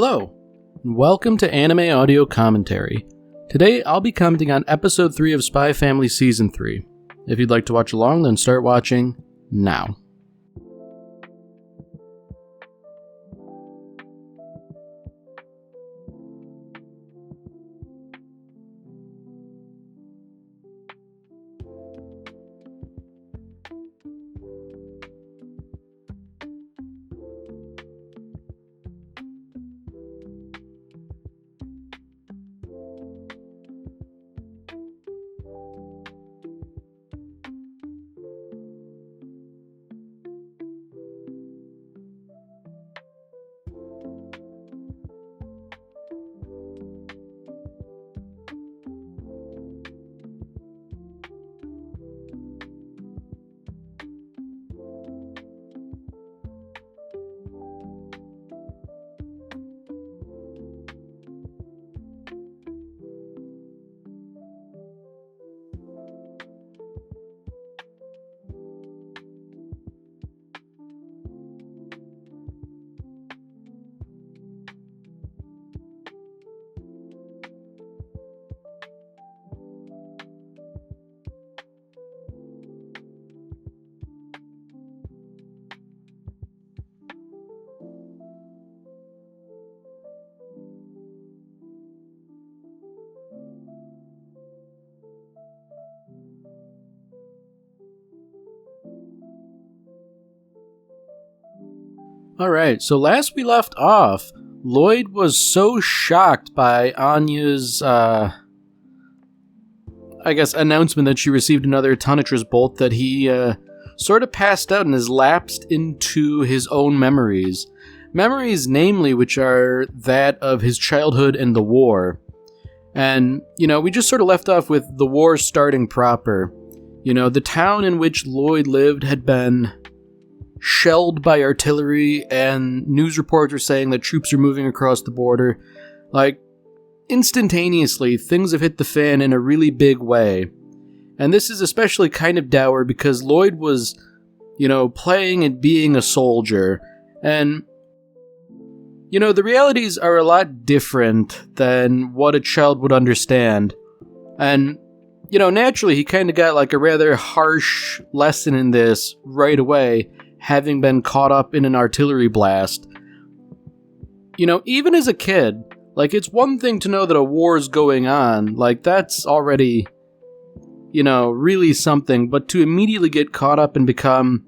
Hello, and welcome to Anime Audio Commentary. Today I'll be commenting on Episode 3 of Spy Family Season 3. If you'd like to watch along, then start watching now. Alright, so last we left off, Lloyd was so shocked by Anya's, announcement that she received another Tonitrus bolt that he, sort of passed out and has lapsed into his own memories. Memories, namely, which are that of his childhood and the war. And, we just sort of left off with the war starting proper. The town in which Lloyd lived had been shelled by artillery, and news reports are saying that troops are moving across the border. Instantaneously, things have hit the fan in a really big way. And this is especially kind of dour because Lloyd was, playing and being a soldier. And, the realities are a lot different than what a child would understand. And, naturally, he kind of got a rather harsh lesson in this right away, having been caught up in an artillery blast. Even as a kid, it's one thing to know that a war is going on, that's already, really something, but to immediately get caught up and become,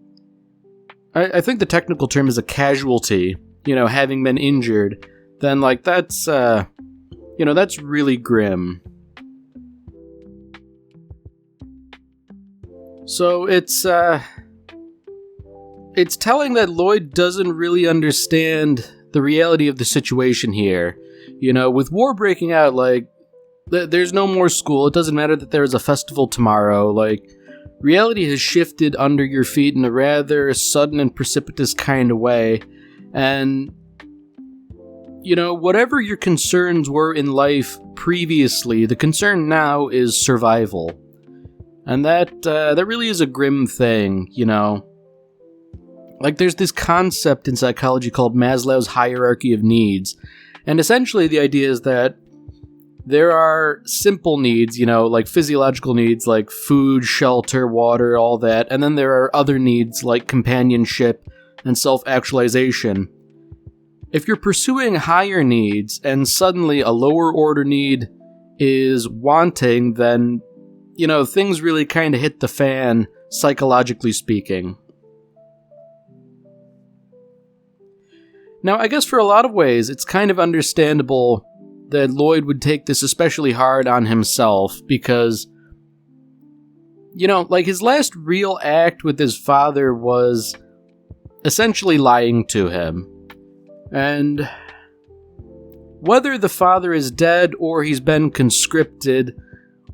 I think the technical term is a casualty, having been injured, then, that's, that's really grim. So it's telling that Lloyd doesn't really understand the reality of the situation here. With war breaking out, there's no more school. It doesn't matter that there is a festival tomorrow. Reality has shifted under your feet in a rather sudden and precipitous kind of way. And, whatever your concerns were in life previously, the concern now is survival. And that really is a grim thing, there's this concept in psychology called Maslow's hierarchy of needs. And essentially the idea is that there are simple needs, physiological needs like food, shelter, water, all that. And then there are other needs like companionship and self-actualization. If you're pursuing higher needs and suddenly a lower order need is wanting, then, things really kind of hit the fan, psychologically speaking. Now, I guess for a lot of ways, it's kind of understandable that Lloyd would take this especially hard on himself, because, his last real act with his father was essentially lying to him. And whether the father is dead or he's been conscripted,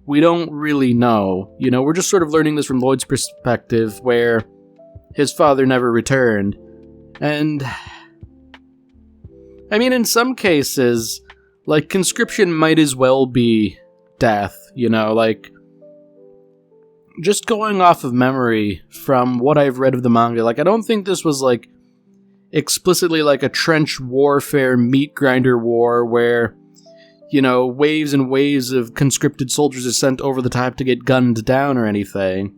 we don't really know. We're just sort of learning this from Lloyd's perspective, where his father never returned. And in some cases, conscription might as well be death, just going off of memory from what I've read of the manga, I don't think this was, explicitly like a trench warfare, meat grinder war where, waves and waves of conscripted soldiers are sent over the top to get gunned down or anything.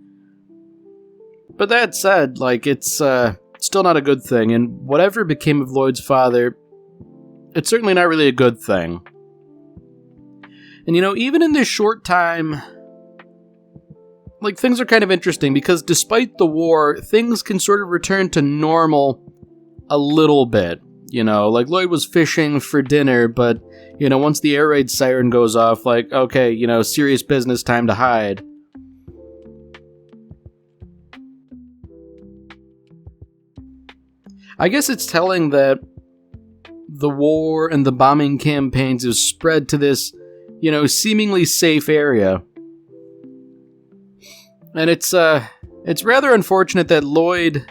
But that said, it's still not a good thing, and whatever became of Lloyd's father, it's certainly not really a good thing. And even in this short time, things are kind of interesting, because despite the war, things can sort of return to normal a little bit. Lloyd was fishing for dinner, but, once the air raid siren goes off, okay, serious business, time to hide. I guess it's telling that the war and the bombing campaigns have spread to this, seemingly safe area. And it's rather unfortunate that Lloyd,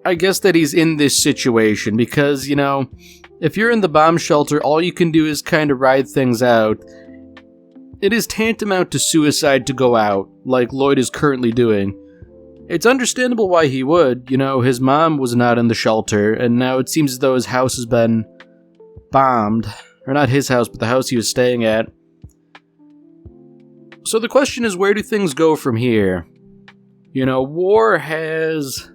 I guess that he's in this situation, because, if you're in the bomb shelter, all you can do is kind of ride things out. It is tantamount to suicide to go out, like Lloyd is currently doing. It's understandable why he would. His mom was not in the shelter, and now it seems as though his house has been bombed. Or not his house, but the house he was staying at. So the question is, where do things go from here? War has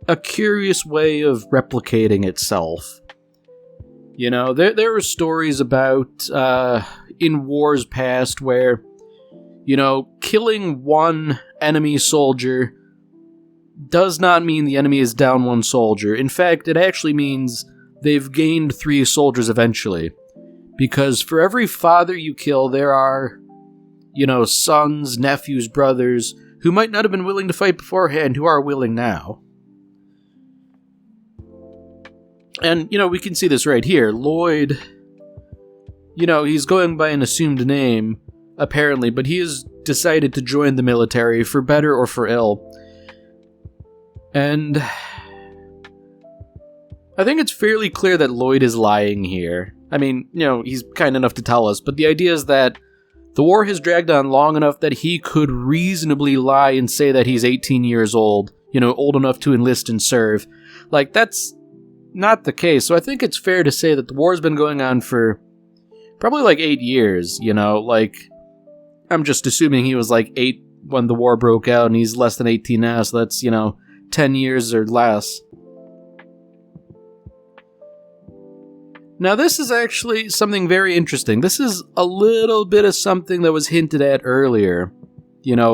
a curious way of replicating itself. There are stories about, in wars past, where, killing one enemy soldier does not mean the enemy is down one soldier. In fact, it actually means they've gained 3 soldiers eventually. Because for every father you kill, there are, sons, nephews, brothers, who might not have been willing to fight beforehand, who are willing now. And, we can see this right here. Lloyd, he's going by an assumed name, apparently, but he has decided to join the military, for better or for ill. And I think it's fairly clear that Lloyd is lying here. I mean, he's kind enough to tell us, but the idea is that the war has dragged on long enough that he could reasonably lie and say that he's 18 years old, old enough to enlist and serve. That's not the case. So I think it's fair to say that the war's been going on for probably 8 years, I'm just assuming he was 8 when the war broke out, and he's less than 18 now, so that's, 10 years or less. Now, this is actually something very interesting. This is a little bit of something that was hinted at earlier.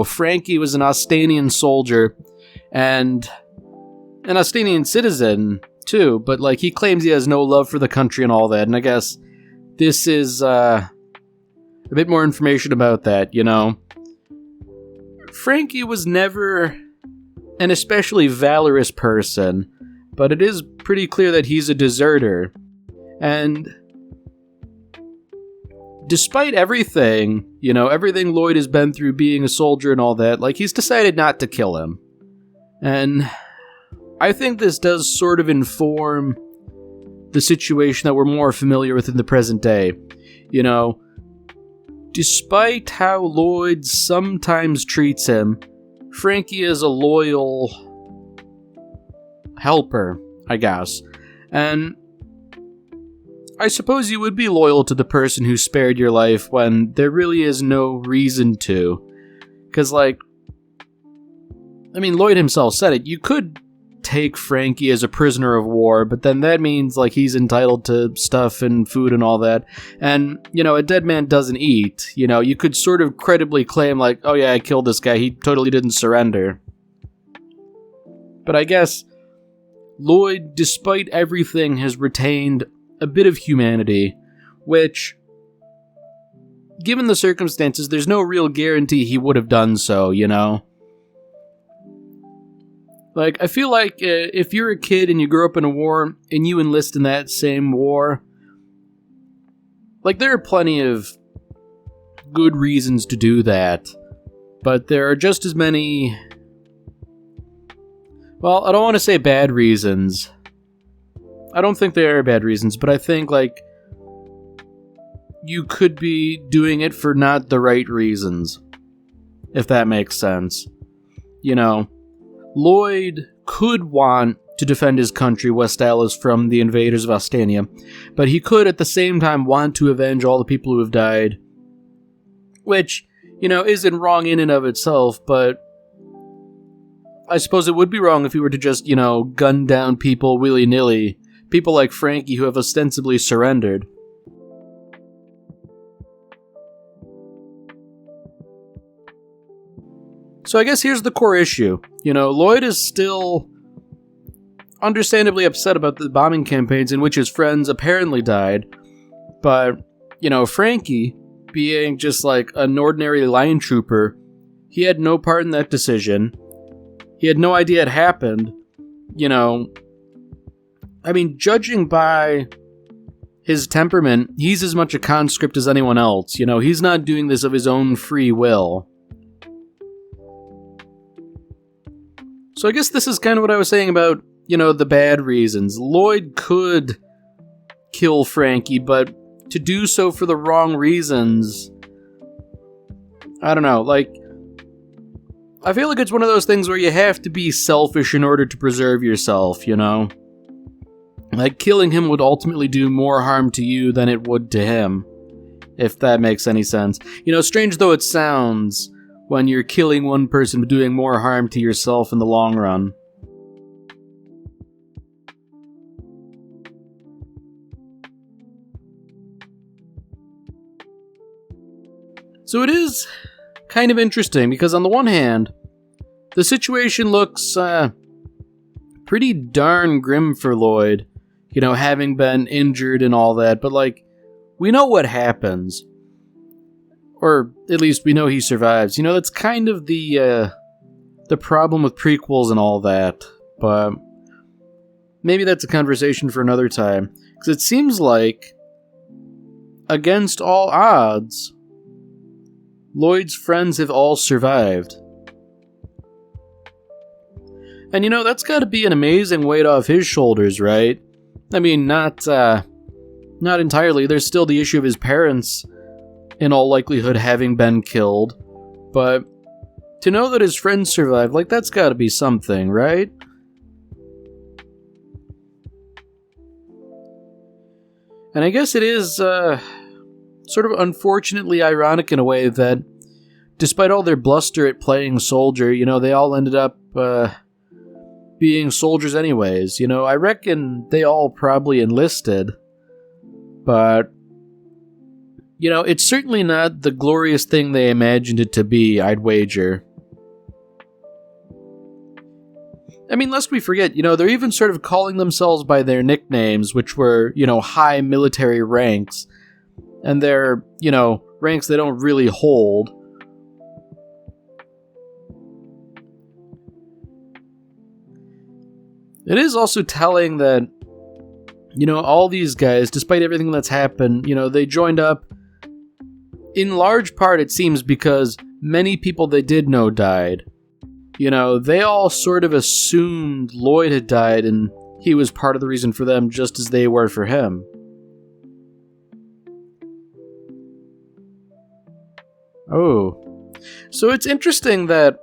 Frankie was an Austanian soldier, and an Austanian citizen, too, but, he claims he has no love for the country and all that, and I guess this is, a bit more information about that, Frankie was never an especially valorous person, but it is pretty clear that he's a deserter. And despite everything, everything Lloyd has been through being a soldier and all that, he's decided not to kill him. And I think this does sort of inform the situation that we're more familiar with in the present day. Despite how Lloyd sometimes treats him, Frankie is a loyal helper, I guess. And I suppose you would be loyal to the person who spared your life when there really is no reason to. Because, Lloyd himself said it. You could take Frankie as a prisoner of war, but then that means, he's entitled to stuff and food and all that. And, a dead man doesn't eat. You could sort of credibly claim, oh yeah, I killed this guy. He totally didn't surrender. But I guess Lloyd, despite everything, has retained a bit of humanity, which, given the circumstances, there's no real guarantee he would have done so, I feel like if you're a kid and you grew up in a war and you enlist in that same war, there are plenty of good reasons to do that, but there are just as many, well, I don't want to say bad reasons. I don't think there are bad reasons, but I think, you could be doing it for not the right reasons, if that makes sense. Lloyd could want to defend his country, West Alice, from the invaders of Ostania, but he could at the same time want to avenge all the people who have died, which, isn't wrong in and of itself, but I suppose it would be wrong if he were to just, gun down people willy-nilly, people like Frankie who have ostensibly surrendered. So I guess here's the core issue. Lloyd is still understandably upset about the bombing campaigns in which his friends apparently died, but, Frankie, being just like an ordinary line trooper, he had no part in that decision. He had no idea it happened. Judging by his temperament, he's as much a conscript as anyone else. He's not doing this of his own free will. So I guess this is kind of what I was saying about, the bad reasons. Lloyd could kill Frankie, but to do so for the wrong reasons, I don't know, I feel like it's one of those things where you have to be selfish in order to preserve yourself, killing him would ultimately do more harm to you than it would to him, if that makes any sense. Strange though it sounds, when you're killing one person but doing more harm to yourself in the long run. So it is kind of interesting, because on the one hand, the situation looks pretty darn grim for Lloyd, having been injured and all that, but we know what happens. Or at least we know he survives. That's kind of the problem with prequels and all that. But maybe that's a conversation for another time. Because it seems like, against all odds, Lloyd's friends have all survived. And that's got to be an amazing weight off his shoulders, right? Not entirely. There's still the issue of his parents, in all likelihood, having been killed. But to know that his friends survived, that's gotta be something, right? And I guess it is, sort of unfortunately ironic in a way that, despite all their bluster at playing soldier, they all ended up, being soldiers anyways. I reckon they all probably enlisted, but it's certainly not the glorious thing they imagined it to be, I'd wager. Lest we forget, they're even sort of calling themselves by their nicknames, which were, high military ranks. And they're, ranks they don't really hold. It is also telling that, all these guys, despite everything that's happened, they joined up. In large part, it seems, because many people they did know died. They all sort of assumed Lloyd had died, and he was part of the reason for them, just as they were for him. Oh. So it's interesting that,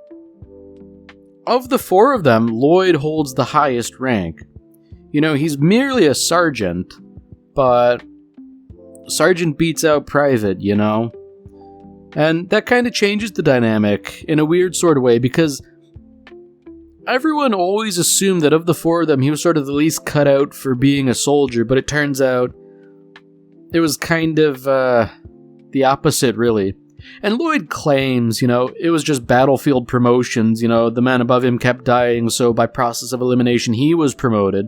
of the four of them, Lloyd holds the highest rank. He's merely a sergeant, but sergeant beats out private, And that kind of changes the dynamic in a weird sort of way, because everyone always assumed that of the four of them, he was sort of the least cut out for being a soldier, but it turns out it was kind of the opposite, really. And Lloyd claims, it was just battlefield promotions, the men above him kept dying, so by process of elimination, he was promoted.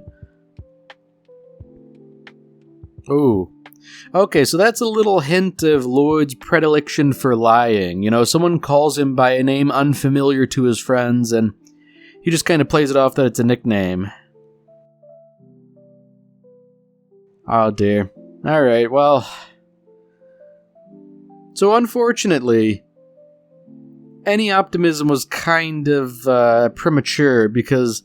Ooh. Okay, so that's a little hint of Lloyd's predilection for lying. Someone calls him by a name unfamiliar to his friends, and he just kind of plays it off that it's a nickname. Oh dear. Alright, well. So unfortunately, any optimism was kind of premature, because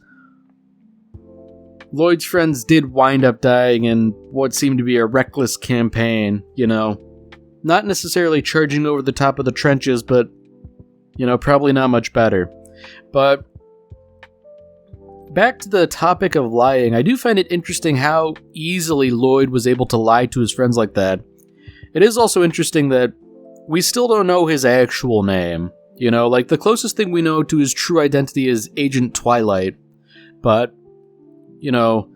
Lloyd's friends did wind up dying in what seemed to be a reckless campaign, Not necessarily charging over the top of the trenches, but, probably not much better. But back to the topic of lying, I do find it interesting how easily Lloyd was able to lie to his friends like that. It is also interesting that we still don't know his actual name. You know, like, the closest thing we know to his true identity is Agent Twilight. But, you know,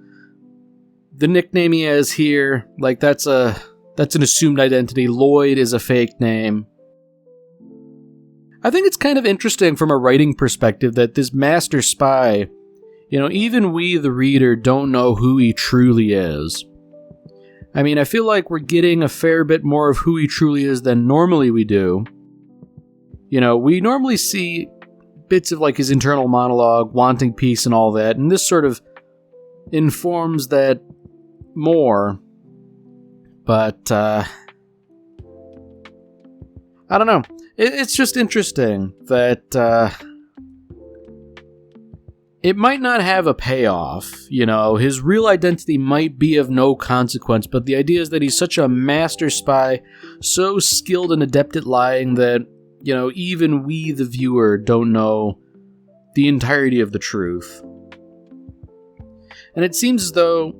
the nickname he has here, like, that's an assumed identity. Lloyd is a fake name. I think it's kind of interesting from a writing perspective that this master spy, you know, even we, the reader, don't know who he truly is. I mean, I feel like we're getting a fair bit more of who he truly is than normally we do. You know, we normally see bits of, like, his internal monologue, wanting peace and all that, and this sort of informs that more. But, I don't know. It's just interesting that, it might not have a payoff, you know, his real identity might be of no consequence, but the idea is that he's such a master spy, so skilled and adept at lying that, you know, even we, the viewer, don't know the entirety of the truth. And it seems as though,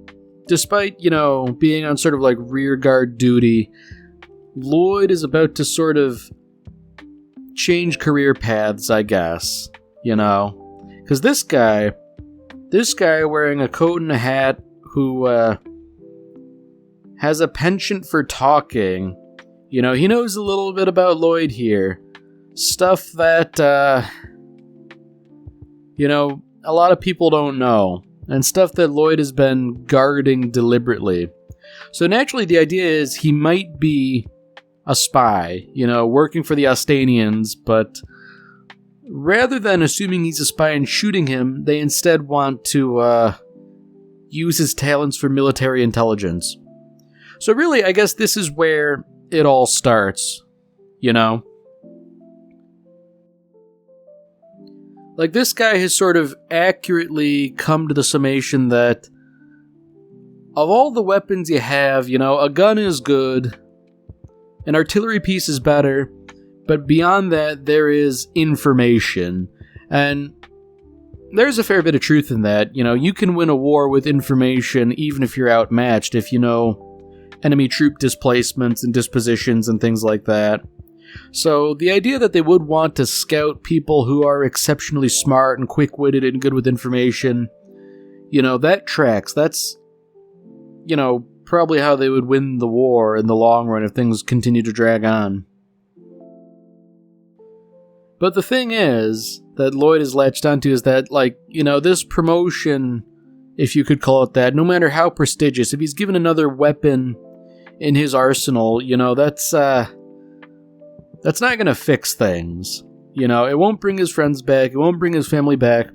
despite, you know, being on sort of like rear guard duty, Lloyd is about to sort of change career paths, I guess, you know. Because this guy wearing a coat and a hat who has a penchant for talking, you know, he knows a little bit about Lloyd here. Stuff that, you know, a lot of people don't know. And stuff that Lloyd has been guarding deliberately. So naturally the idea is he might be a spy, you know, working for the Ostanians, but rather than assuming he's a spy and shooting him, they instead want to use his talents for military intelligence. So really, I guess this is where it all starts, you know? Like, this guy has sort of accurately come to the summation that of all the weapons you have, you know, a gun is good, an artillery piece is better, but beyond that, there is information. And there's a fair bit of truth in that. You know, you can win a war with information even if you're outmatched, if you know enemy troop displacements and dispositions and things like that. So the idea that they would want to scout people who are exceptionally smart and quick-witted and good with information, you know, that tracks. That's, you know, probably how they would win the war in the long run if things continue to drag on. But the thing is that Lloyd is latched onto is that, like, you know, this promotion, if you could call it that, no matter how prestigious, if he's given another weapon in his arsenal, you know, that's not going to fix things. You know, it won't bring his friends back, it won't bring his family back,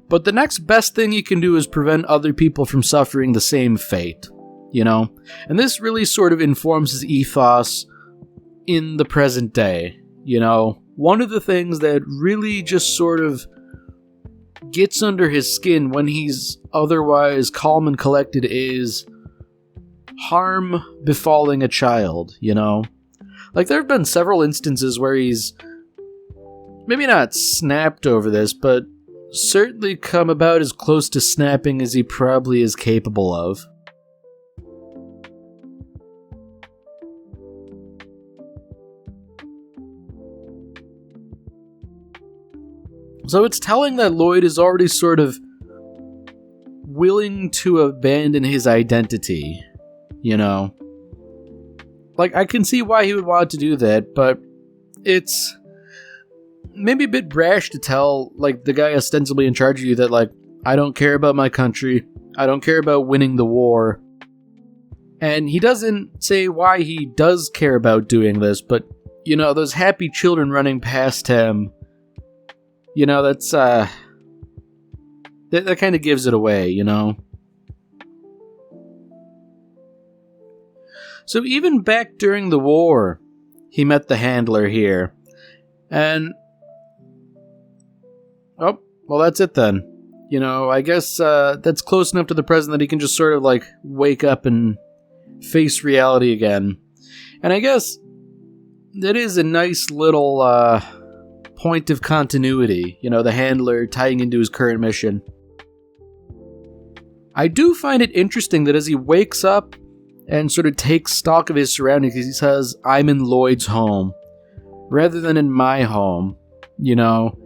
but the next best thing he can do is prevent other people from suffering the same fate, you know? And this really sort of informs his ethos in the present day, you know? One of the things that really just sort of gets under his skin when he's otherwise calm and collected is harm befalling a child, you know? Like, there have been several instances where he's maybe not snapped over this, but certainly come about as close to snapping as he probably is capable of. So it's telling that Lloyd is already sort of willing to abandon his identity, you know? Like, I can see why he would want to do that, but it's maybe a bit brash to tell, like, the guy ostensibly in charge of you that, like, I don't care about my country, I don't care about winning the war. And he doesn't say why he does care about doing this, but, you know, those happy children running past him, you know, that's, that kind of gives it away, you know? So even back during the war, he met the handler here. And, oh, well, that's it then. You know, I guess that's close enough to the present that he can just sort of, like, wake up and face reality again. And I guess that is a nice little point of continuity, you know, the handler tying into his current mission. I do find it interesting that as he wakes up and sort of takes stock of his surroundings, he says, I'm in Lloyd's home, rather than in my home, you know?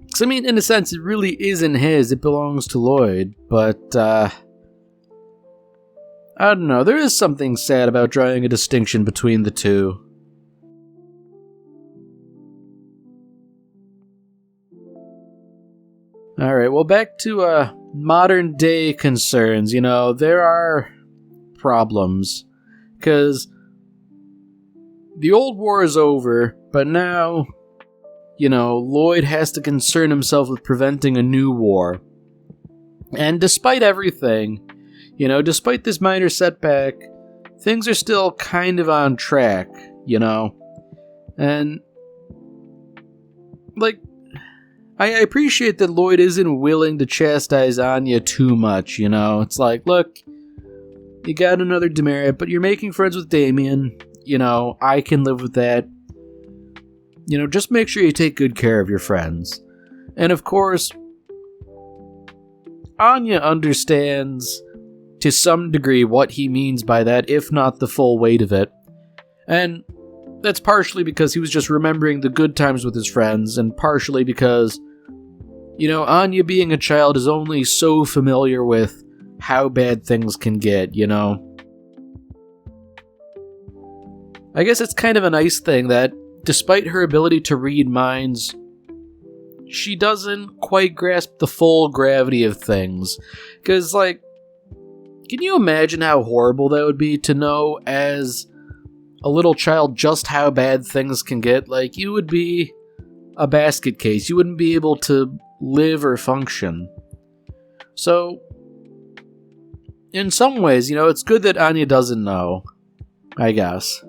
Because, I mean, in a sense, it really isn't his, it belongs to Lloyd, but, I don't know, there is something sad about drawing a distinction between the two. Alright, well, back to, modern day concerns. You know, there are problems, because the old war is over, but now, you know, Lloyd has to concern himself with preventing a new war. And despite everything, you know, despite this minor setback, things are still kind of on track, you know? And, like, I appreciate that Lloyd isn't willing to chastise Anya too much, you know? It's like, look, you got another demerit, but you're making friends with Damien. You know, I can live with that. You know, just make sure you take good care of your friends. And of course, Anya understands to some degree what he means by that, if not the full weight of it. And that's partially because he was just remembering the good times with his friends, and partially because, you know, Anya being a child is only so familiar with how bad things can get, you know? I guess it's kind of a nice thing that, despite her ability to read minds, she doesn't quite grasp the full gravity of things. Because, like, can you imagine how horrible that would be to know as a little child just how bad things can get? Like, you would be a basket case. You wouldn't be able to live or function. So, in some ways, you know, it's good that Anya doesn't know, I guess.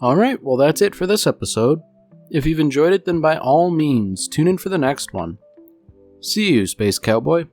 Alright, well that's it for this episode. If you've enjoyed it, then by all means, tune in for the next one. See you, Space Cowboy.